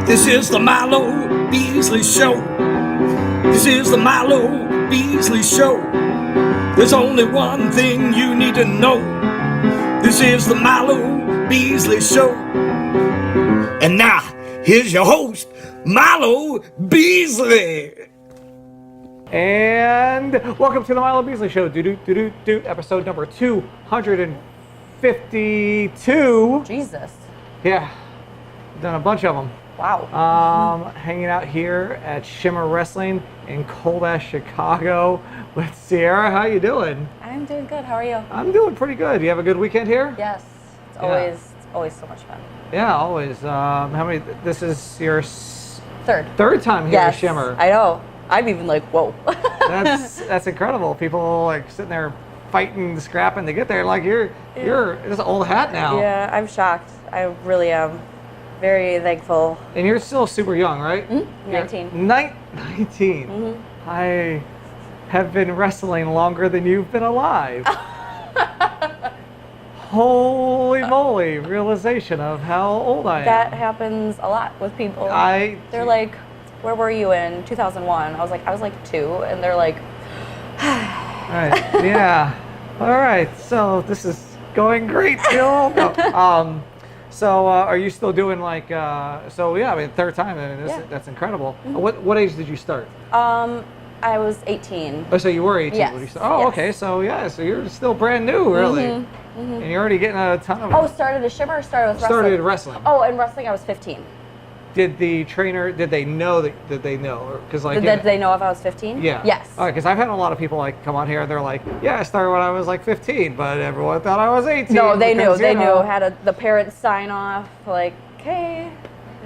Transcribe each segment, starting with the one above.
This is the Milo Beasley Show. This is the Milo Beasley Show. There's only one thing you need to know. This is the Milo Beasley Show. And now, here's your host, Milo Beasley. And welcome to the Milo Beasley Show, episode number 252. Jesus. Yeah, done a bunch of them. Wow. Hanging out here at Shimmer Wrestling in cold-ass Chicago with Sierra. How you doing? I'm doing good. How are you? I'm doing pretty good. You have a good weekend here? Yes. It's always so much fun. Yeah, always. How many? This is your third time here yes, at Shimmer. I know. I'm even like, whoa. That's incredible. People like sitting there fighting, scrapping to get there. Like you're this old hat now. Yeah, I'm shocked. I really am. Very thankful. And you're still super young, right? 19. 19. Mm-hmm. I have been wrestling longer than you've been alive. Holy moly, realization of how old I am. That happens a lot with people. They're like, where were you in 2001? I was like 2, and they're like, right, yeah. All right, so this is going great, Jill. No. So are you still doing like, third time, I mean, that's incredible. Mm-hmm. What age did you start? I was 18. Oh, so you were 18 yes. when you started? Oh, yes. Okay, so you're still brand new, really. Mm-hmm. Mm-hmm. And you're already getting a ton of... Started as Shimmer or started with wrestling? Started wrestling. Oh, in wrestling I was 15. Did the trainer, did they know that they know? Cause like, Did they know if I was 15? Yeah. Yes. All right, because I've had a lot of people like come on here and they're like, yeah, I started when I was like 15, but everyone thought I was 18. No, they knew. They know. knew. Had the parents sign off, like, okay,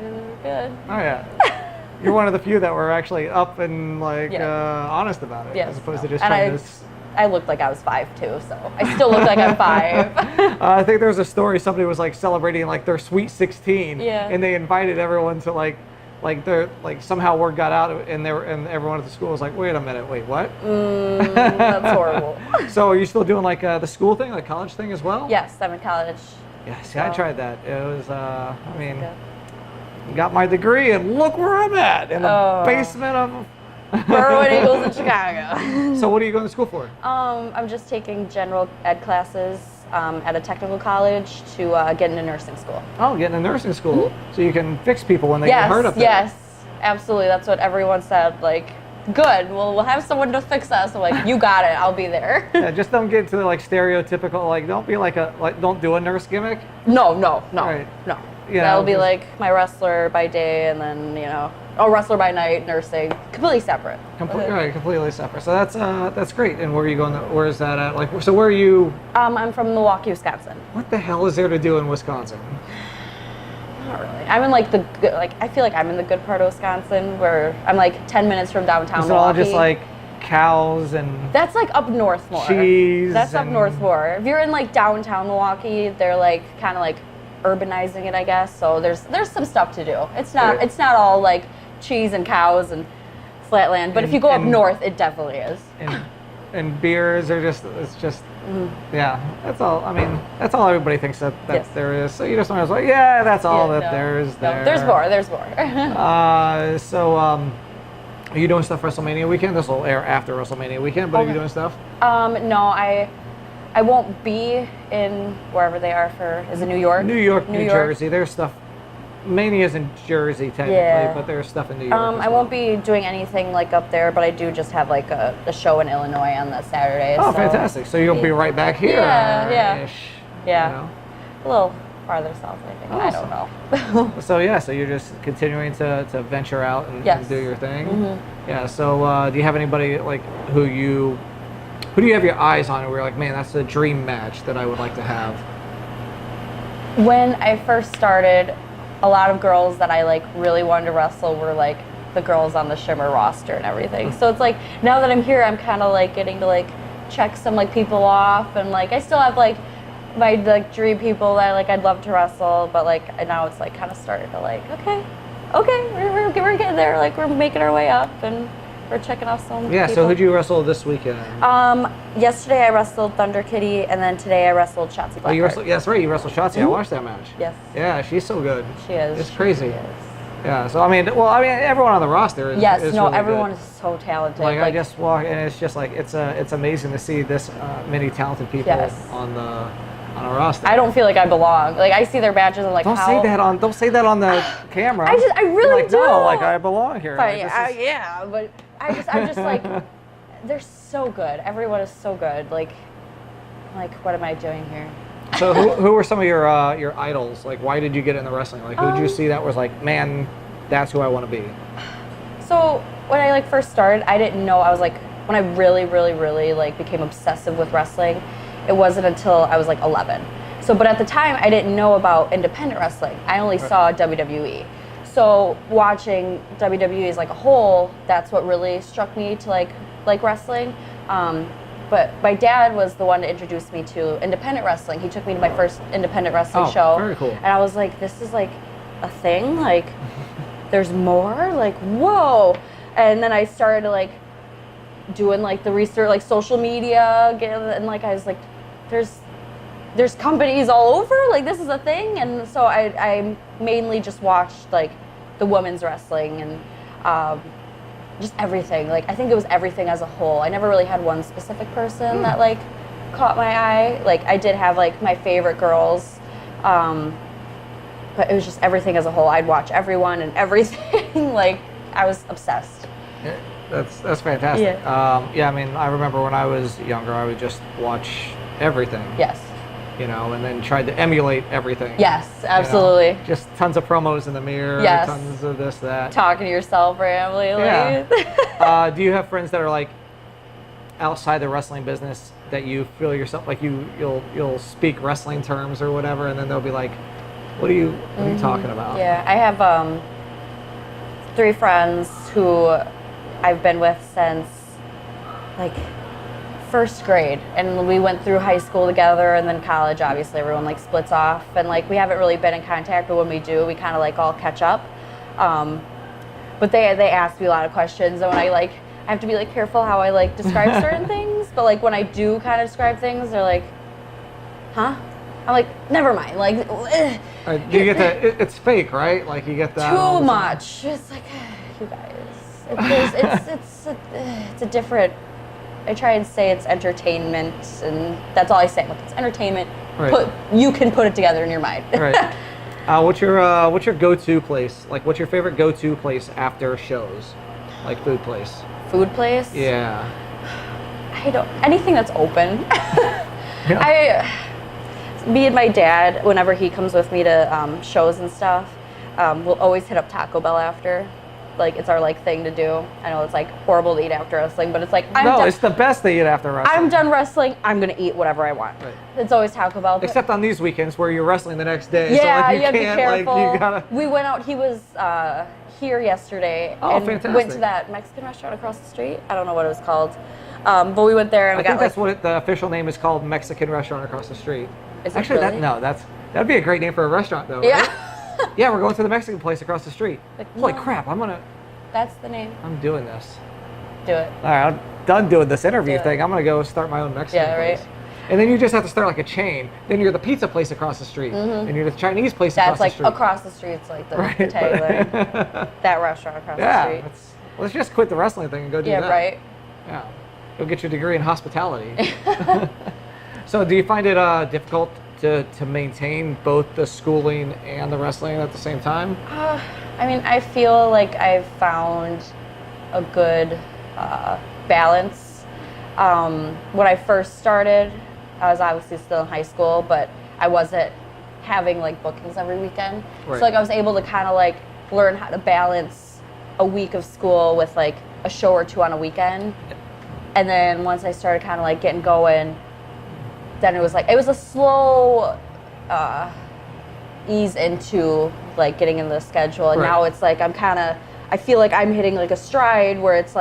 we're good. Oh, yeah. You're one of the few that were actually up and like honest about it, as opposed to just trying to... I looked like I was 5 too, so I still look like I'm 5. I think there was a story, somebody was like celebrating like their sweet 16, and they invited everyone to like their somehow word got out and everyone at the school was like, wait a minute, wait, what? That's horrible. So are you still doing like the school thing, like college thing as well? Yes, I'm in college. Yeah, see, I tried that. It was, got my degree and look where I'm at, in the basement of... Berwyn Eagles in Chicago. So what are you going to school for? I'm just taking general ed classes at a technical college to get into nursing school. Oh, getting into nursing school. Mm-hmm. So you can fix people when they get hurt up there. Yes, absolutely. That's what everyone said. Like, good. Well, we'll have someone to fix us. I'm like, you got it. I'll be there. Yeah, just don't get into the stereotypical, don't be don't do a nurse gimmick. No. Right. No. You That'll be like my wrestler by day and then, wrestler by night, nursing. Completely separate. Completely separate. So that's great. And where are you going? Where is that at? So where are you? I'm from Milwaukee, Wisconsin. What the hell is there to do in Wisconsin? Not really. I'm in I feel like I'm in the good part of Wisconsin where I'm 10 minutes from downtown Milwaukee. Is it all just cows and... That's up north more. Cheese. That's up north more. If you're in downtown Milwaukee, they're kind of urbanizing it, I guess. So there's some stuff to do. It's not all cheese and cows and flatland, but if you go up north, it definitely is. And beers are just yeah. That's all. I mean, that's all everybody thinks that there is. So you just want to that's all there is there. No, there's more. There's more. Are you doing stuff for WrestleMania weekend? This will air after WrestleMania weekend, but are you doing stuff? No, I won't be in wherever they are is it New York? New Jersey. There's stuff. Mania's in Jersey technically, but there's stuff in New York. I won't be doing anything up there, but I do just have a show in Illinois on the Saturday. Oh, fantastic! So you'll be right back here. Yeah. A little farther south, I think. Awesome. I don't know. So you're just continuing to venture out and do your thing. Mm-hmm. Yeah. So do you have anybody who do you have your eyes on, and we're like, man, that's a dream match that I would like to have? When I first started, a lot of girls that I really wanted to wrestle were the girls on the Shimmer roster and everything. So it's now that I'm here, I'm kind of getting to check some people off, and I still have my dream people that I'd love to wrestle, but now it's kind of started to okay, we're getting there, we're making our way up and we're checking off some people. So who'd you wrestle this weekend? Yesterday I wrestled Thunder Kitty, and then today I wrestled Shotzi Blackheart. That's right, you wrestled Shotzi. I watched that match. Yes. Yeah, she's so good. She is. It's crazy. She is. Yeah. So I mean, everyone on the roster is. Yes, is no, really everyone good. is so talented. Like I just walk, and it's just like it's amazing to see this many talented people Yes. on a roster. I don't feel like I belong. Like I see their badges, I'm like, Don't how? say that on the camera. I really like, do. No, like I belong here. But, Like, this is- yeah, but I'm just like, they're so good. Everyone is so good. Like, what am I doing here? So who were some of your idols? Like, why did you get into wrestling? Like, who did you see that was like, man, that's who I want to be? So when I first started, I didn't know. I was like, when I really, really, really became obsessive with wrestling, it wasn't until I was like 11. So, but at the time, I didn't know about independent wrestling. I only saw WWE. So watching WWE as like a whole, that's what really struck me to like wrestling. But my dad was the one to introduce me to independent wrestling. He took me to my first independent wrestling show. Very cool. And I was like, this is like a thing? Like, there's more? Like, whoa. And then I started doing the research, social media, and I was like, there's companies all over, this is a thing. And so I mainly just watched the women's wrestling and just everything. I think it was everything as a whole. I never really had one specific person that caught my eye. I did have my favorite girls, but it was just everything as a whole. I'd watch everyone and everything. I was obsessed. Yeah, that's fantastic. Yeah. I mean, I remember when I was younger, I would just watch everything. Yes. And then tried to emulate everything. Yes, absolutely. Just tons of promos in the mirror. Yes. Tons of this, that. Talking to yourself randomly. Yeah. Do you have friends that are outside the wrestling business that you feel yourself you'll speak wrestling terms or whatever, and then they'll be like, what are you talking about? Yeah, I have 3 friends who I've been with since first grade, and we went through high school together, and then college. Obviously, everyone splits off, and we haven't really been in contact. But when we do, we kind of all catch up. But they ask me a lot of questions, and when I have to be careful how I describe certain things. But when I do kind of describe things, they're like, "Huh?" I'm like, "Never mind." Do you get that? It's fake, right? You get that all too the time? much. It's you guys. It's a different. I try and say it's entertainment, and that's all I say. It's entertainment. Right. You can put it together in your mind. Right. What's your go-to place? What's your favorite go-to place after shows? Food place. Food place? Yeah. Anything that's open. Me and my dad, whenever he comes with me to shows and stuff, we'll always hit up Taco Bell after. It's our thing to do. I know it's horrible to eat after wrestling, but it's it's the best to eat after wrestling. I'm done wrestling. I'm gonna eat whatever I want. Right. It's always Taco Bell. Except on these weekends where you're wrestling the next day. Yeah, so you have to be can't, careful. you gotta... We went out. He was here yesterday and fantastic. went to that Mexican restaurant across the street. I don't know what it was called, but we went there and we I think got that's what the official name is called. Mexican restaurant across the street. Is it Actually, really? that'd be a great name for a restaurant though. Yeah. Right? Yeah, we're going to the Mexican place across the street. Holy crap! That's the name. I'm doing this. Do it. All right, I'm done doing this interview Do it. thing. I'm gonna go start my own Mexican Yeah, place. And then you just have to start a chain. Then you're the pizza place across the street, and you're the Chinese place across That's the street. across the street. It's the Right, tagline. That restaurant across Yeah, the street. let's just quit the wrestling thing and go do Yeah, that. right. Yeah, go get your degree in hospitality. So, do you find it difficult to maintain both the schooling and the wrestling at the same time? I mean, I feel like I've found a good balance. When I first started, I was obviously still in high school, but I wasn't having bookings every weekend. Right. So I was able to kind of learn how to balance a week of school with a show or 2 on a weekend. And then once I started kind of getting going, then it was a slow ease into getting in the schedule. And Right. now it's I feel like I'm hitting a stride where it's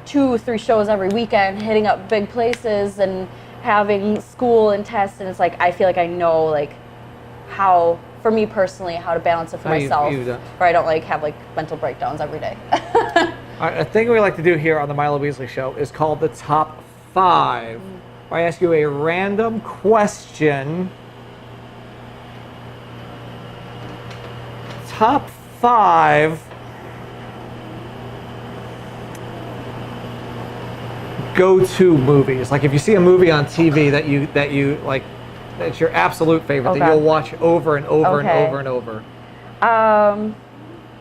2-3 shows every weekend, hitting up big places and having school and tests, and it's I feel like I know how, for me personally, how to balance it for myself, where I don't have mental breakdowns every day. All right, a thing we like to do here on the Milo Beasley Show is called the Top 5. Where I ask you a random question. Top 5 go-to movies. Like if you see a movie on TV that you like, that's your absolute favorite that you'll watch over and over and over and over.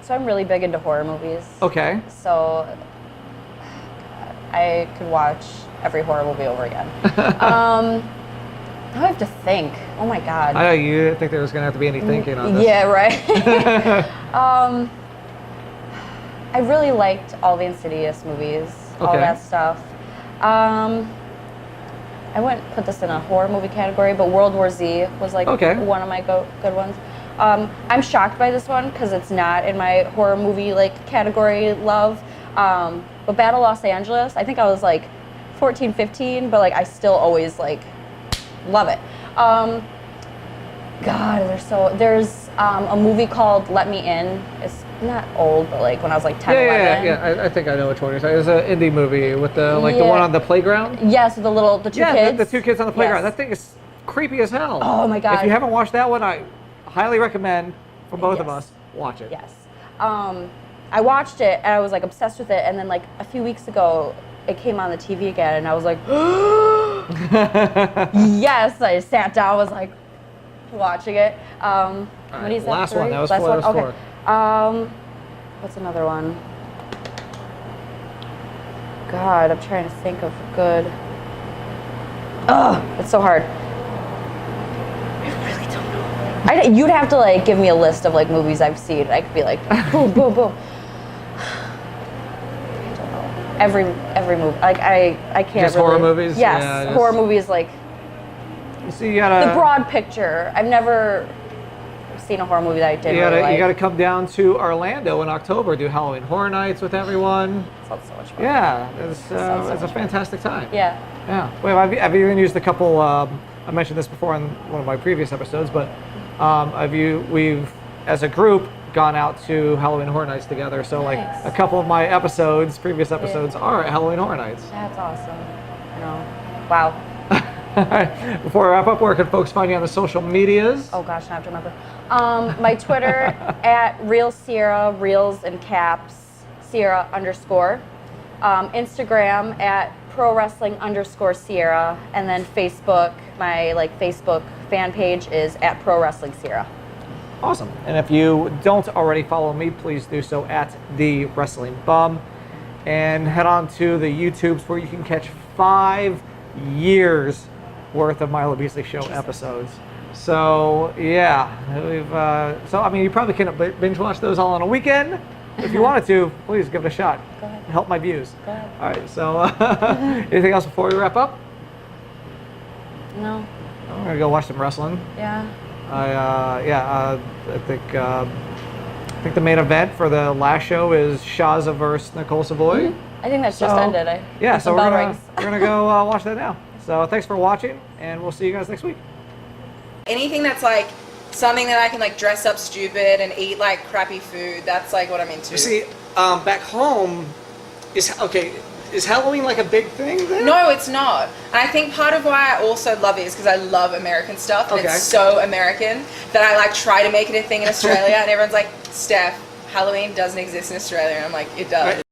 So I'm really big into horror movies. Okay. So I could watch every horror movie over again. Now I have to think. Oh my God. I know you didn't think there was going to have to be any thinking on this. Yeah, right. I really liked all the Insidious movies, all that stuff. I wouldn't put this in a horror movie category, but World War Z was like one of my good ones. I'm shocked by this one because it's not in my horror movie like category love. But Battle Los Angeles, I think I was like 14, 15, but like I still always like love it. God, there's a movie called Let Me In. It's not old, but like when I was like 10, 11. Yeah. I think I know which one you're talking. It's an indie movie with the the one on the playground. Yes, the two kids. The 2 kids on the playground. Yes. That thing is creepy as hell. Oh my God. If you haven't watched that one, I highly recommend for both of us watch it. Yes. I watched it and I was like obsessed with it, and then like a few weeks ago it came on the TV again and I was like yes, I sat down, was like watching it. What is that? Last 3? one. That was Last 4. one? That was 4. What's another one? God, I'm trying to think of good. Ugh, it's so hard. I really don't know. You'd have to like give me a list of like movies I've seen. I could be like boom, boom, boom. I don't know. Every movie. Like I can't. Just really, horror movies. Yes, Yeah, horror movies like. So you gotta. The broad picture. I've never seen a horror movie that I didn't really like. You gotta come down to Orlando in October, do Halloween Horror Nights with everyone. Sounds so much fun. Yeah, it's a fantastic time. Yeah. Yeah. Well, I've even used a couple. I mentioned this before on one of my previous episodes, but we've as a group gone out to Halloween Horror Nights together. So like a couple of my previous episodes are at Halloween Horror Nights. That's awesome. No. Wow. Before I wrap up, where can folks find you on the social medias? Oh gosh, I have to remember. My Twitter at Real Sierra, Reels in caps, Sierra _. Instagram at Pro Wrestling _Sierra, and then Facebook. My Facebook fan page is at Pro Wrestling Sierra. Awesome. And if you don't already follow me, please do so at The Wrestling Bum, and head on to the YouTubes where you can catch 5 years worth of Milo Beasley Show episodes. So yeah, you probably can binge watch those all on a weekend. If you wanted to, please give it a shot. Go ahead. Help my views. Go ahead. All right. So anything else before we wrap up? No. I'm gonna go watch some wrestling. Yeah. I think the main event for the last show is Shaza versus Nicole Savoy. I think that's just ended. So we're gonna go watch that now. So thanks for watching, and we'll see you guys next week. Anything that's like something that I can like dress up stupid and eat like crappy food, that's like what I'm into. You see, back home, is Halloween like a big thing there? No, it's not. And I think part of why I also love it is because I love American stuff, and it's so American that I like try to make it a thing in Australia, and everyone's like, Steph, Halloween doesn't exist in Australia, and I'm like, it does.